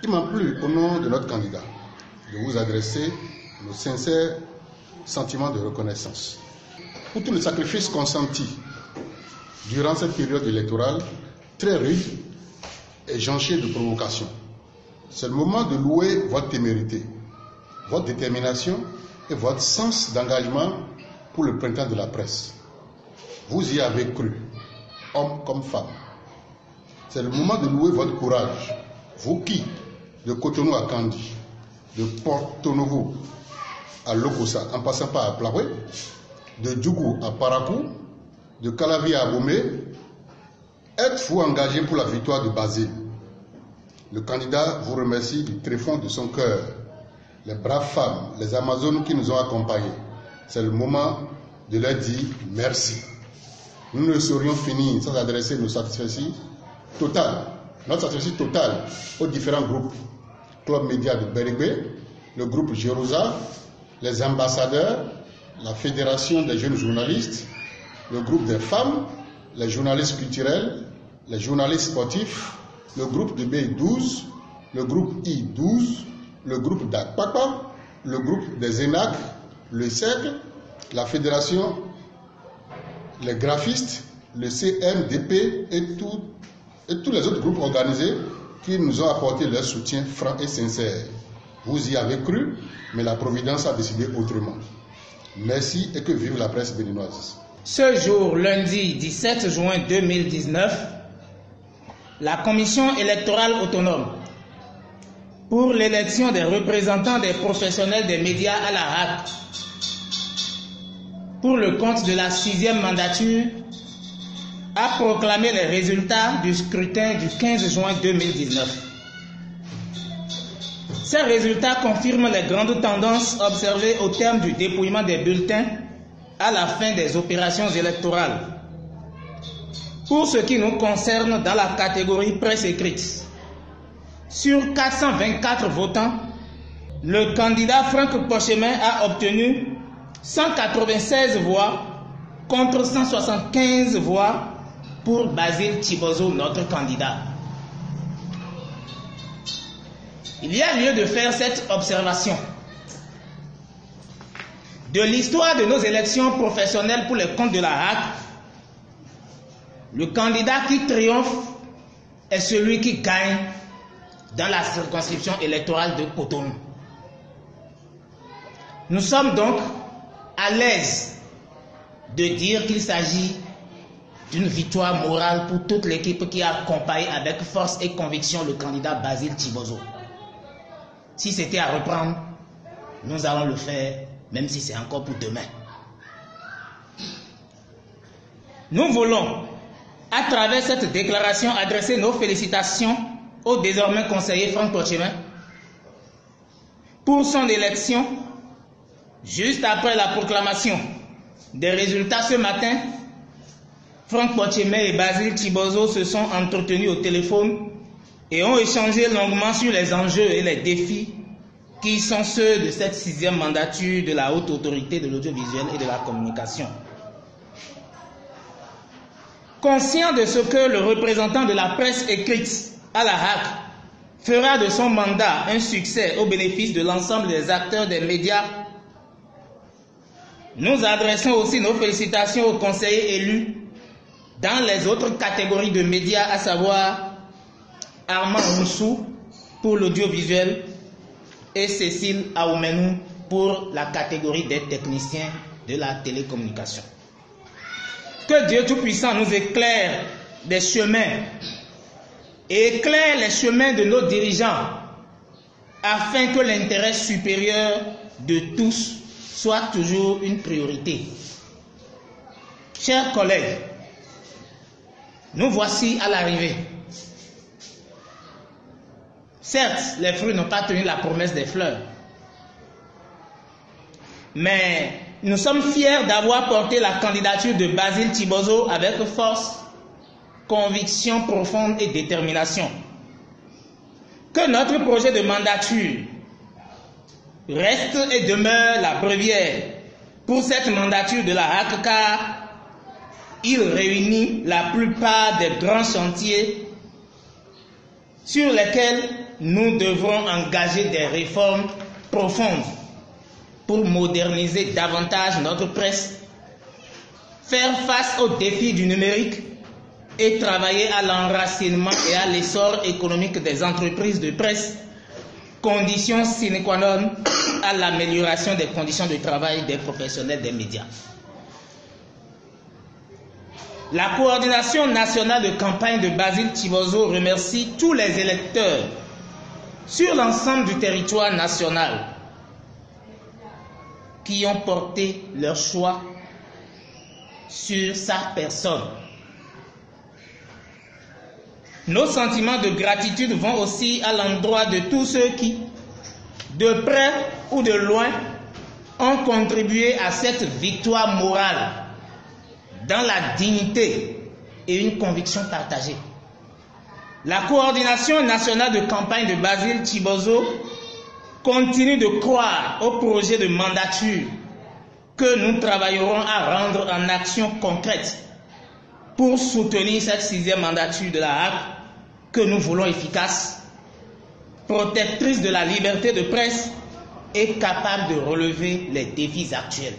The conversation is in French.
Il m'a plu, au nom de notre candidat, de vous adresser nos sincères sentiments de reconnaissance pour tous les sacrifices consentis durant cette période électorale très rude et jonchée de provocations. C'est le moment de louer votre témérité, votre détermination et votre sens d'engagement pour le printemps de la presse. Vous y avez cru, hommes comme femmes. C'est le moment de louer votre courage, vous qui, de Cotonou à Kandi, de Porto Novo à Lokossa, en passant par Aplaoué, de Djougou à Parakou, de Calavi à Abomey, êtes-vous engagés pour la victoire de Basile? Le candidat vous remercie du tréfonds de son cœur. Les braves femmes, les Amazones qui nous ont accompagnés, c'est le moment de leur dire merci. Nous ne saurions finir sans adresser nos satisfecits totales, notre satisfaction totale aux différents groupes. Club Média de Berigbe, le groupe Jérusa, les ambassadeurs, la Fédération des jeunes journalistes, le groupe des femmes, les journalistes culturels, les journalistes sportifs, le groupe de B12, le groupe I12, le groupe d'Akpakpa, le groupe des ENAC, le CERC, la Fédération, les graphistes, le CMDP et tous les autres groupes organisés qui nous ont apporté leur soutien franc et sincère. Vous y avez cru, mais la Providence a décidé autrement. Merci et que vive la presse béninoise. Ce jour, lundi 17 juin 2019, la Commission électorale autonome pour l'élection des représentants des professionnels des médias à la RAC pour le compte de la 6e mandature a proclamé les résultats du scrutin du 15 juin 2019. Ces résultats confirment les grandes tendances observées au terme du dépouillement des bulletins à la fin des opérations électorales. Pour ce qui nous concerne dans la catégorie presse écrite, sur 424 votants, le candidat Franck Pochemin a obtenu 196 voix contre 175 voix pour Basile Tibozo, notre candidat. Il y a lieu de faire cette observation. De l'histoire de nos élections professionnelles pour les comptes de la RAC, le candidat qui triomphe est celui qui gagne dans la circonscription électorale de Cotonou. Nous sommes donc à l'aise de dire qu'il s'agit d'une victoire morale pour toute l'équipe qui a accompagné avec force et conviction le candidat Basile Tibozo. Si c'était à reprendre, nous allons le faire, même si c'est encore pour demain. Nous voulons, à travers cette déclaration, adresser nos félicitations au désormais conseiller Franck Pochemin pour son élection. Juste après la proclamation des résultats ce matin, Franck Pochemin et Basile Tibozo se sont entretenus au téléphone et ont échangé longuement sur les enjeux et les défis qui sont ceux de cette 6e mandature de la haute autorité de l'audiovisuel et de la communication. Conscient de ce que le représentant de la presse écrite à la RAC fera de son mandat un succès au bénéfice de l'ensemble des acteurs des médias, nous adressons aussi nos félicitations aux conseillers élus dans les autres catégories de médias, à savoir Armand Moussou pour l'audiovisuel et Cécile Aoumenou pour la catégorie des techniciens de la télécommunication. Que Dieu Tout-Puissant nous éclaire des chemins et éclaire les chemins de nos dirigeants afin que l'intérêt supérieur de tous soit toujours une priorité. Chers collègues, nous voici à l'arrivée. Certes, les fruits n'ont pas tenu la promesse des fleurs. Mais nous sommes fiers d'avoir porté la candidature de Basile Tibozo avec force, conviction profonde et détermination. Que notre projet de mandature reste et demeure la brevière pour cette mandature de la RAC, car il réunit la plupart des grands chantiers sur lesquels nous devrons engager des réformes profondes pour moderniser davantage notre presse, faire face aux défis du numérique et travailler à l'enracinement et à l'essor économique des entreprises de presse, condition sine qua non à l'amélioration des conditions de travail des professionnels des médias. La coordination nationale de campagne de Basile Thibozot remercie tous les électeurs sur l'ensemble du territoire national qui ont porté leur choix sur sa personne. Nos sentiments de gratitude vont aussi à l'endroit de tous ceux qui, de près ou de loin, ont contribué à cette victoire morale dans la dignité et une conviction partagée. La coordination nationale de campagne de Basile Thibozot continue de croire au projet de mandature que nous travaillerons à rendre en action concrète pour soutenir cette 6e mandature de la HAC que nous voulons efficace, protectrice de la liberté de presse et capable de relever les défis actuels.